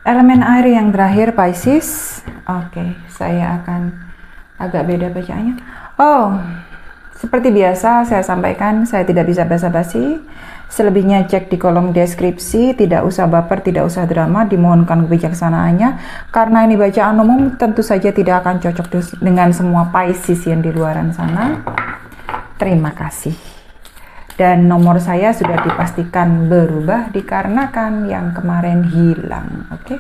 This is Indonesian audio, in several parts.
Elemen air yang terakhir Pisces. Oke, saya akan agak beda bacaannya. Oh, seperti biasa saya sampaikan, saya tidak bisa basa-basi. Selebihnya cek di kolom deskripsi. Tidak usah baper, tidak usah drama, dimohonkan kebijaksanaannya. Karena ini bacaan umum, tentu saja tidak akan cocok dengan semua Pisces yang di luaran sana. Terima kasih. Dan nomor saya sudah dipastikan berubah dikarenakan yang kemarin hilang. Oke,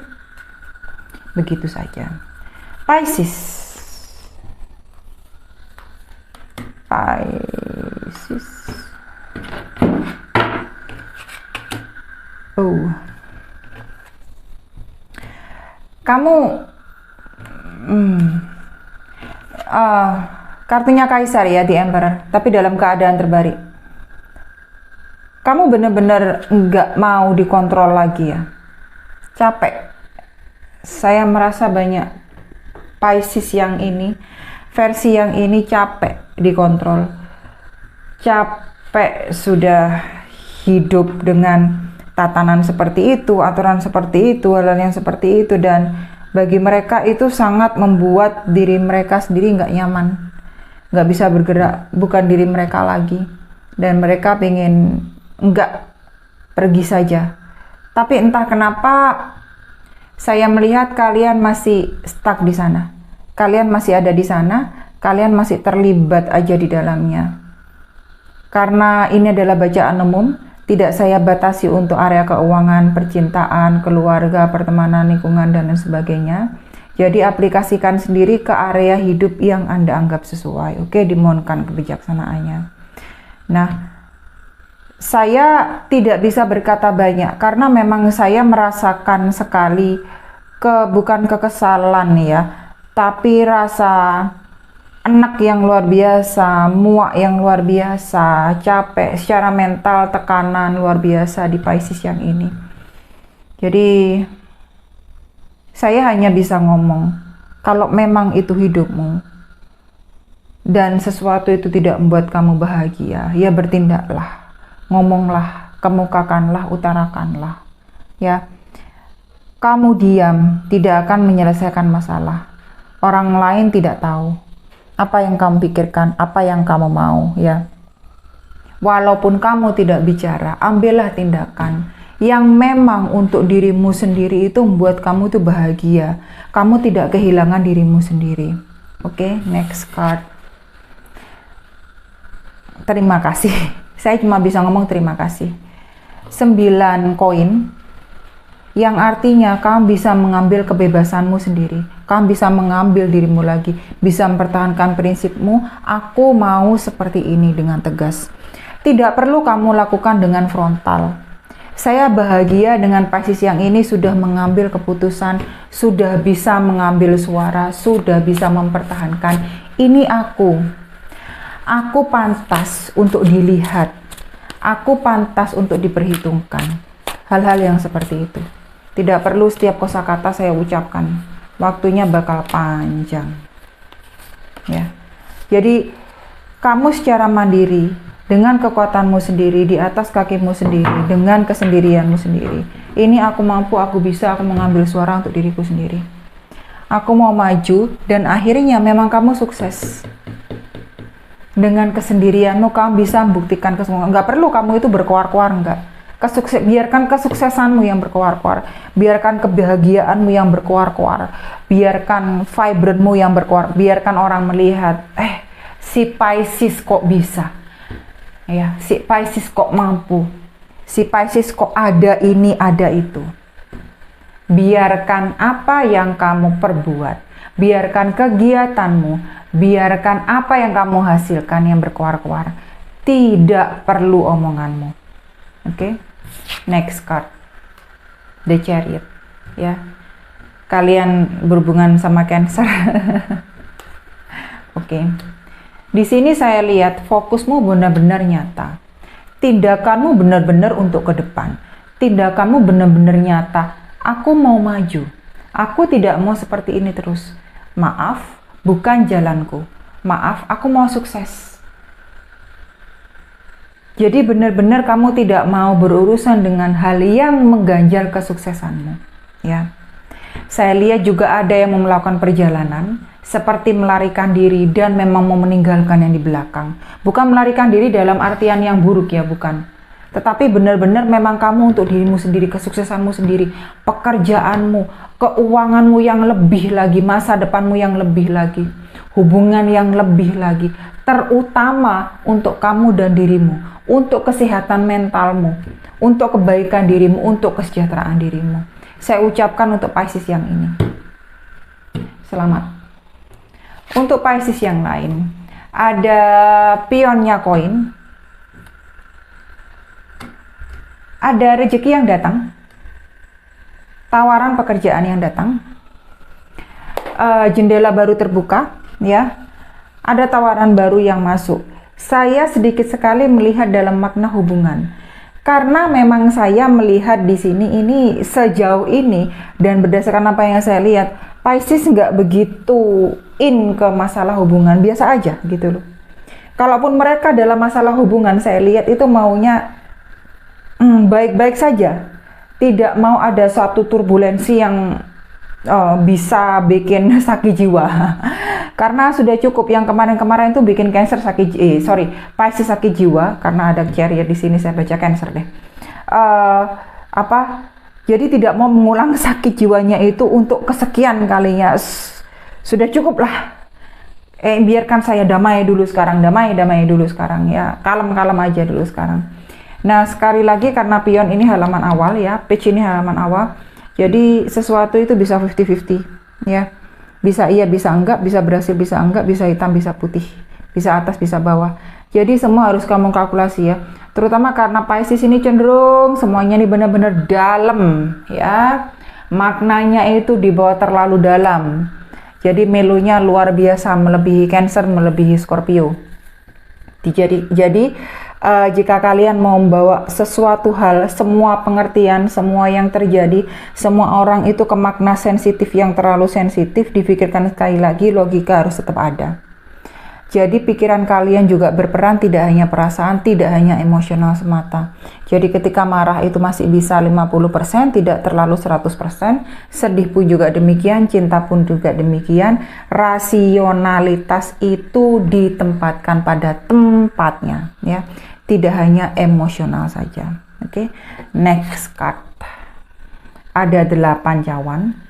begitu saja. Pisces. Oh, kamu kartunya Kaisar ya, di Emperor, tapi dalam keadaan terbalik. Kamu benar-benar nggak mau dikontrol lagi ya, capek. Saya merasa banyak Pisces yang ini, versi yang ini capek dikontrol, capek sudah hidup dengan tatanan seperti itu, aturan seperti itu, hal yang seperti itu, dan bagi mereka itu sangat membuat diri mereka sendiri nggak nyaman, nggak bisa bergerak, bukan diri mereka lagi, dan mereka pengen nggak, pergi saja. Tapi entah kenapa saya melihat kalian masih stuck di sana, kalian masih ada di sana, kalian masih terlibat aja di dalamnya. Karena ini adalah bacaan umum, tidak saya batasi untuk area keuangan, percintaan, keluarga, pertemanan, lingkungan, dan lain sebagainya. Jadi aplikasikan sendiri ke area hidup yang Anda anggap sesuai. Oke, dimohonkan kebijaksanaannya. Nah, saya tidak bisa berkata banyak karena memang saya merasakan sekali bukan kekesalan ya, tapi rasa enak yang luar biasa, muak yang luar biasa, capek secara mental, tekanan luar biasa di Pisces yang ini. Jadi saya hanya bisa ngomong, kalau memang itu hidupmu dan sesuatu itu tidak membuat kamu bahagia, ya bertindaklah. Ngomonglah, kemukakanlah, utarakanlah. Ya, kamu diam tidak akan menyelesaikan masalah. Orang lain tidak tahu apa yang kamu pikirkan, apa yang kamu mau. Ya, walaupun kamu tidak bicara, ambillah tindakan yang memang untuk dirimu sendiri itu membuat kamu itu bahagia. Kamu tidak kehilangan dirimu sendiri. Oke, next card. Terima kasih. Saya cuma bisa ngomong terima kasih. 9 koin, yang artinya kamu bisa mengambil kebebasanmu sendiri. Kamu bisa mengambil dirimu lagi, bisa mempertahankan prinsipmu. Aku mau seperti ini dengan tegas. Tidak perlu kamu lakukan dengan frontal. Saya bahagia dengan Pisces yang ini sudah mengambil keputusan, sudah bisa mengambil suara, sudah bisa mempertahankan. Ini aku. Aku pantas untuk dilihat, aku pantas untuk diperhitungkan. Hal-hal yang seperti itu. Tidak perlu setiap kosakata saya ucapkan. Waktunya bakal panjang. Ya. Jadi kamu secara mandiri, dengan kekuatanmu sendiri, di atas kakimu sendiri, dengan kesendirianmu sendiri. Ini aku mampu, aku bisa, aku mengambil suara untuk diriku sendiri. Aku mau maju dan akhirnya memang kamu sukses. Dengan kesendirianmu kamu bisa membuktikan kesemua. Nggak perlu kamu itu berkoar-koar, enggak. Biarkan kesuksesanmu yang berkoar-koar, biarkan kebahagiaanmu yang berkoar-koar, biarkan vibrantmu yang berkoar, biarkan orang melihat, si Pisces kok bisa, ya, si Pisces kok mampu, si Pisces kok ada ini, ada itu. Biarkan apa yang kamu perbuat, biarkan kegiatanmu, biarkan apa yang kamu hasilkan yang berkoar-koar. Tidak perlu omonganmu. Oke, next card, The Chariot. Ya, kalian berhubungan sama Cancer. Oke, di sini saya lihat fokusmu benar-benar nyata. Tindakanmu benar-benar untuk ke depan. Tindakanmu benar-benar nyata. Aku mau maju. Aku tidak mau seperti ini terus. Maaf, bukan jalanku. Maaf, aku mau sukses. Jadi benar-benar kamu tidak mau berurusan dengan hal yang mengganjal kesuksesanmu. Ya. Saya lihat juga ada yang mau melakukan perjalanan, seperti melarikan diri dan memang mau meninggalkan yang di belakang. Bukan melarikan diri dalam artian yang buruk ya, bukan. Tetapi benar-benar memang kamu untuk dirimu sendiri, kesuksesanmu sendiri, pekerjaanmu, keuanganmu yang lebih lagi, masa depanmu yang lebih lagi, hubungan yang lebih lagi, terutama untuk kamu dan dirimu, untuk kesehatan mentalmu, untuk kebaikan dirimu, untuk kesejahteraan dirimu. Saya ucapkan untuk Pisces yang ini, selamat. Untuk Pisces yang lain, ada pionnya koin, ada rezeki yang datang, tawaran pekerjaan yang datang, jendela baru terbuka, ya, ada tawaran baru yang masuk. Saya sedikit sekali melihat dalam makna hubungan, karena memang saya melihat di sini ini sejauh ini dan berdasarkan apa yang saya lihat, Pisces nggak begitu in ke masalah hubungan, biasa aja gitu loh. Kalaupun mereka dalam masalah hubungan, saya lihat itu maunya baik-baik saja, tidak mau ada suatu turbulensi yang bisa bikin sakit jiwa. Karena sudah cukup yang kemarin-kemarin itu bikin Cancer Pisces sakit jiwa, karena ada carrier di sini, saya baca Cancer deh. Jadi tidak mau mengulang sakit jiwanya itu untuk kesekian kalinya. Sudah cukup lah. Biarkan saya damai dulu sekarang, damai dulu sekarang ya, kalem aja dulu sekarang. Nah, sekali lagi karena pion ini halaman awal ya, page ini halaman awal. Jadi sesuatu itu bisa 50-50 ya. Bisa iya, bisa enggak, bisa berhasil, bisa enggak, bisa hitam, bisa putih, bisa atas, bisa bawah. Jadi semua harus kamu kalkulasi ya. Terutama karena Pisces ini cenderung semuanya ini benar-benar dalam ya. Maknanya itu dibawa terlalu dalam. Jadi melunya luar biasa, melebihi Cancer, melebihi Scorpio. Jadi jika kalian mau membawa sesuatu hal, semua pengertian, semua yang terjadi, semua orang itu ke makna sensitif yang terlalu sensitif, difikirkan sekali lagi, logika harus tetap ada. Jadi pikiran kalian juga berperan, tidak hanya perasaan, tidak hanya emosional semata. Jadi ketika marah itu masih bisa 50%, tidak terlalu 100%. Sedih pun juga demikian, cinta pun juga demikian. Rasionalitas itu ditempatkan pada tempatnya, ya. Tidak hanya emosional saja. Oke. Next card. Ada 8 cawan.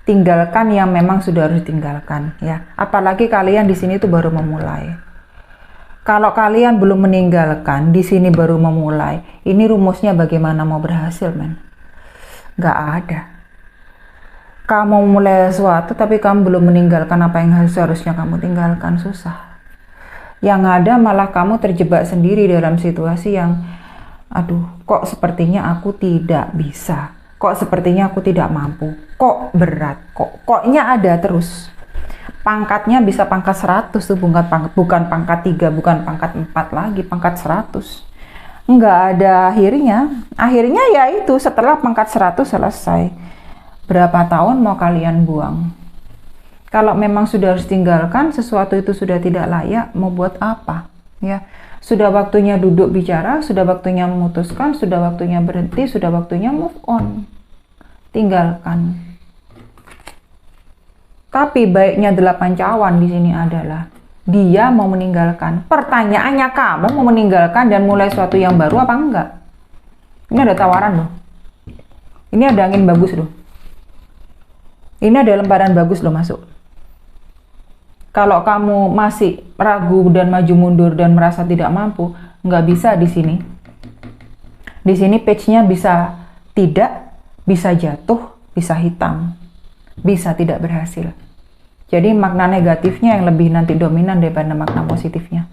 Tinggalkan yang memang sudah harus ditinggalkan ya. Apalagi kalian di sini tuh baru memulai. Kalau kalian belum meninggalkan, di sini baru memulai. Ini rumusnya bagaimana mau berhasil, men? Gak ada. Kamu mulai sesuatu tapi kamu belum meninggalkan apa yang seharusnya kamu tinggalkan, susah. Yang ada malah kamu terjebak sendiri dalam situasi yang, aduh, kok sepertinya aku tidak bisa. Kok sepertinya aku tidak mampu, kok berat, koknya ada terus. Pangkatnya bisa pangkat 100 tuh, bukan pangkat 3, bukan pangkat 4 lagi, pangkat 100. Nggak ada akhirnya. Akhirnya ya itu setelah pangkat 100 selesai. Berapa tahun mau kalian buang? Kalau memang sudah harus tinggalkan, sesuatu itu sudah tidak layak, mau buat apa? Ya, sudah waktunya duduk bicara, sudah waktunya memutuskan, sudah waktunya berhenti, sudah waktunya move on. Tinggalkan. Tapi baiknya 8 cawan di sini adalah dia mau meninggalkan. Pertanyaannya, kamu mau meninggalkan dan mulai sesuatu yang baru apa enggak? Ini ada tawaran loh. Ini ada angin bagus loh. Ini ada lembaran bagus loh masuk. Kalau kamu masih ragu dan maju mundur dan merasa tidak mampu, nggak bisa di sini. Di sini page-nya bisa tidak, bisa jatuh, bisa hitam, bisa tidak berhasil. Jadi makna negatifnya yang lebih nanti dominan daripada makna positifnya.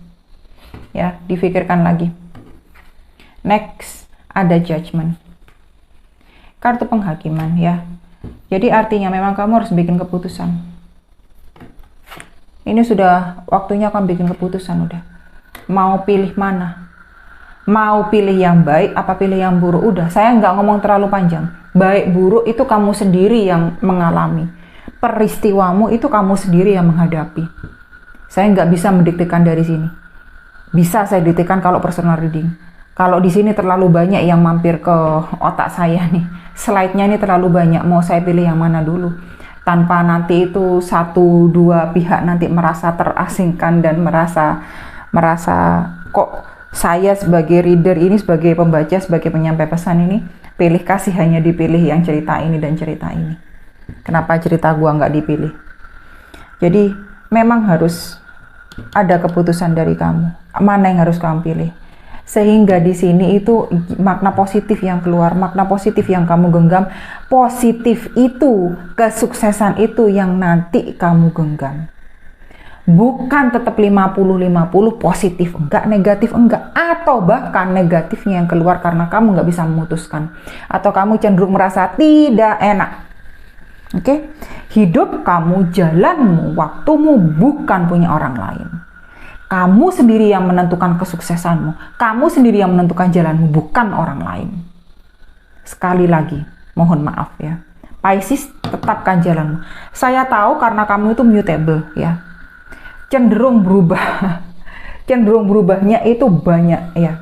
Ya, difikirkan lagi. Next, ada judgment. Kartu penghakiman ya. Jadi artinya memang kamu harus bikin keputusan. Ini sudah waktunya kamu bikin keputusan udah. Mau pilih mana? Mau pilih yang baik apa pilih yang buruk? Udah, saya nggak ngomong terlalu panjang. Baik buruk itu kamu sendiri yang mengalami. Peristiwamu itu kamu sendiri yang menghadapi. Saya nggak bisa mendiktekan dari sini. Bisa saya diktekan kalau personal reading. Kalau di sini terlalu banyak yang mampir ke otak saya nih. Slide-nya ini terlalu banyak. Mau saya pilih yang mana dulu? Tanpa nanti itu satu dua pihak nanti merasa terasingkan dan merasa kok saya sebagai reader ini, sebagai pembaca, sebagai penyampai pesan ini pilih kasih hanya dipilih yang cerita ini dan cerita ini. Kenapa cerita gua nggak dipilih? Jadi memang harus ada keputusan dari kamu. Mana yang harus kamu pilih? Sehingga di sini itu makna positif yang keluar, makna positif yang kamu genggam, positif itu, kesuksesan itu yang nanti kamu genggam. Bukan tetap 50-50, positif enggak, negatif enggak, atau bahkan negatifnya yang keluar karena kamu nggak bisa memutuskan, atau kamu cenderung merasa tidak enak. Oke? Hidup kamu, jalanmu, waktumu bukan punya orang lain. Kamu sendiri yang menentukan kesuksesanmu. Kamu sendiri yang menentukan jalanmu, bukan orang lain. Sekali lagi, mohon maaf ya. Pisces, tetapkan jalanmu. Saya tahu karena kamu itu mutable ya. Cenderung berubah. Cenderung berubahnya itu banyak ya.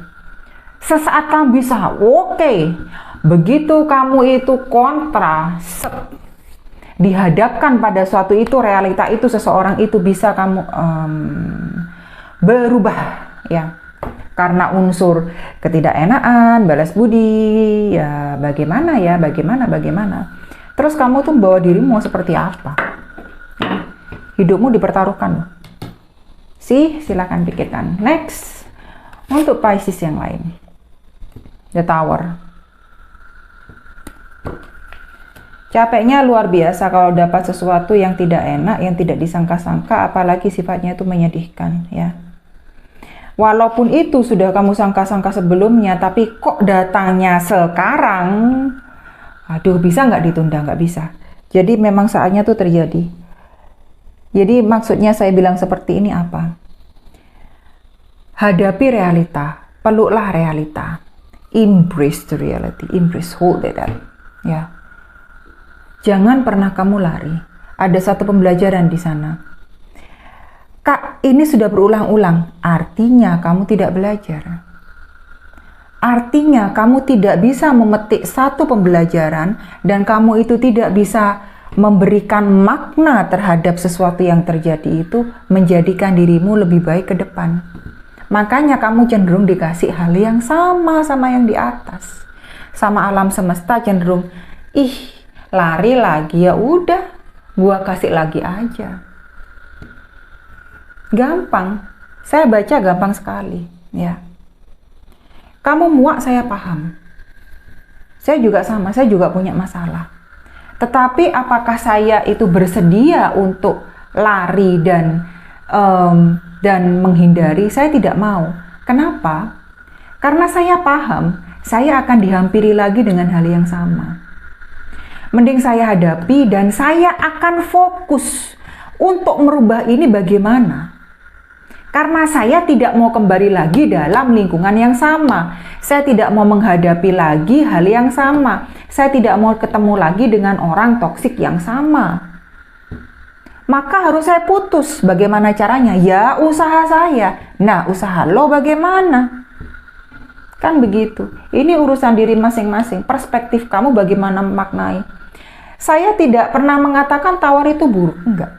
Sesaat kamu bisa, oke. Begitu kamu itu kontra, dihadapkan pada suatu itu, realita itu, seseorang itu bisa kamu berubah ya, karena unsur ketidakenaan, balas budi ya, bagaimana terus kamu tuh bawa dirimu seperti apa ya. Hidupmu dipertaruhkan silakan pikirkan. Next, untuk Pisces yang lain, The Tower. Capeknya luar biasa kalau dapat sesuatu yang tidak enak, yang tidak disangka-sangka, apalagi sifatnya itu menyedihkan ya. Walaupun itu sudah kamu sangka-sangka sebelumnya, tapi kok datangnya sekarang, aduh, bisa nggak ditunda? Nggak bisa. Jadi memang saatnya tuh terjadi. Jadi maksudnya saya bilang seperti ini apa? Hadapi realita, peluklah realita, embrace the reality, embrace, hold it up, ya. Jangan pernah kamu lari. Ada satu pembelajaran di sana. Kak, ini sudah berulang-ulang. Artinya kamu tidak belajar. Artinya kamu tidak bisa memetik satu pembelajaran dan kamu itu tidak bisa memberikan makna terhadap sesuatu yang terjadi itu, menjadikan dirimu lebih baik ke depan. Makanya kamu cenderung dikasih hal yang sama yang di atas. Sama alam semesta cenderung, lari lagi, ya udah, gua kasih lagi aja. Gampang, saya baca gampang sekali ya. Kamu muak, saya paham. Saya juga sama, saya juga punya masalah. Tetapi apakah saya itu bersedia untuk lari dan menghindari? Saya tidak mau. Kenapa? Karena saya paham, saya akan dihampiri lagi dengan hal yang sama. Mending saya hadapi dan saya akan fokus untuk merubah ini bagaimana. Karena saya tidak mau kembali lagi dalam lingkungan yang sama. Saya tidak mau menghadapi lagi hal yang sama. Saya tidak mau ketemu lagi dengan orang toksik yang sama. Maka harus saya putus. Bagaimana caranya? Ya usaha saya. Nah, usaha lo bagaimana? Kan begitu. Ini urusan diri masing-masing. Perspektif kamu bagaimana memaknai. Saya tidak pernah mengatakan tawar itu buruk. Enggak.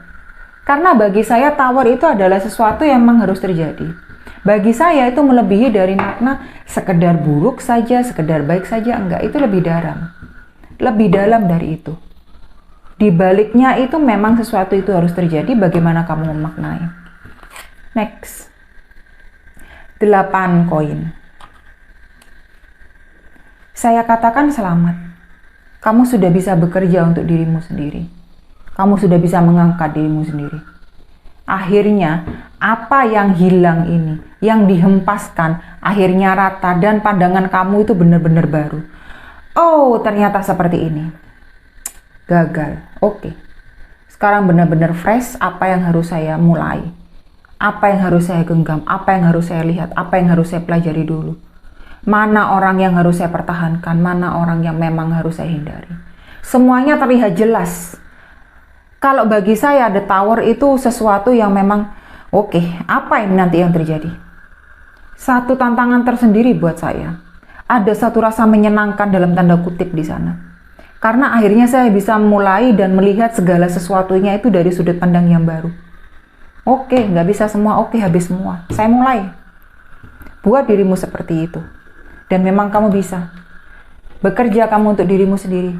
Karena bagi saya tawar itu adalah sesuatu yang memang harus terjadi. Bagi saya itu melebihi dari makna sekedar buruk saja, sekedar baik saja. Enggak, itu lebih dalam. Lebih dalam dari itu. Di baliknya itu memang sesuatu itu harus terjadi, bagaimana kamu memaknai. Next. 8 koin. Saya katakan selamat. Kamu sudah bisa bekerja untuk dirimu sendiri. Kamu sudah bisa mengangkat dirimu sendiri. Akhirnya, apa yang hilang ini, yang dihempaskan, akhirnya rata dan pandangan kamu itu benar-benar baru. Oh, ternyata seperti ini. Gagal. Oke. Sekarang benar-benar fresh, apa yang harus saya mulai? Apa yang harus saya genggam? Apa yang harus saya lihat? Apa yang harus saya pelajari dulu? Mana orang yang harus saya pertahankan? Mana orang yang memang harus saya hindari? Semuanya terlihat jelas. Kalau bagi saya The Tower itu sesuatu yang memang oke, apa ini nanti yang terjadi? satu tantangan tersendiri buat saya. Ada satu rasa menyenangkan dalam tanda kutip di sana. Karena akhirnya saya bisa mulai dan melihat segala sesuatunya itu dari sudut pandang yang baru. Oke, nggak bisa semua, oke habis semua. Saya mulai. Buat dirimu seperti itu. Dan memang kamu bisa. Bekerja kamu untuk dirimu sendiri.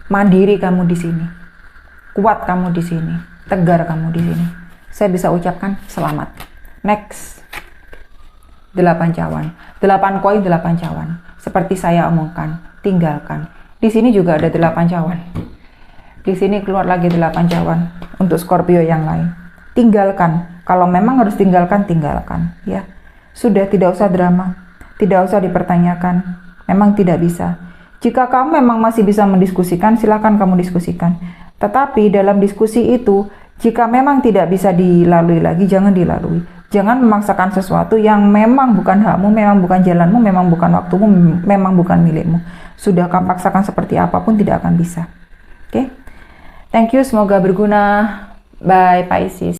Mandiri kamu di sini. Kuat kamu di sini. Tegar kamu di sini. Saya bisa ucapkan selamat. Next. 8 cawan. 8 koin, 8 cawan. Seperti saya omongkan, tinggalkan. Di sini juga ada 8 cawan. Di sini keluar lagi 8 cawan untuk Scorpio yang lain. Tinggalkan. Kalau memang harus tinggalkan, tinggalkan. Ya, sudah, tidak usah drama, tidak usah dipertanyakan. Memang tidak bisa. Jika kamu memang masih bisa mendiskusikan, silakan kamu diskusikan. Tetapi dalam diskusi itu, jika memang tidak bisa dilalui lagi, jangan dilalui. Jangan memaksakan sesuatu yang memang bukan hakmu, memang bukan jalanmu, memang bukan waktumu, memang bukan milikmu. Sudah kamu paksakan seperti apapun, tidak akan bisa. Oke? Thank you, semoga berguna. Bye, Pisces.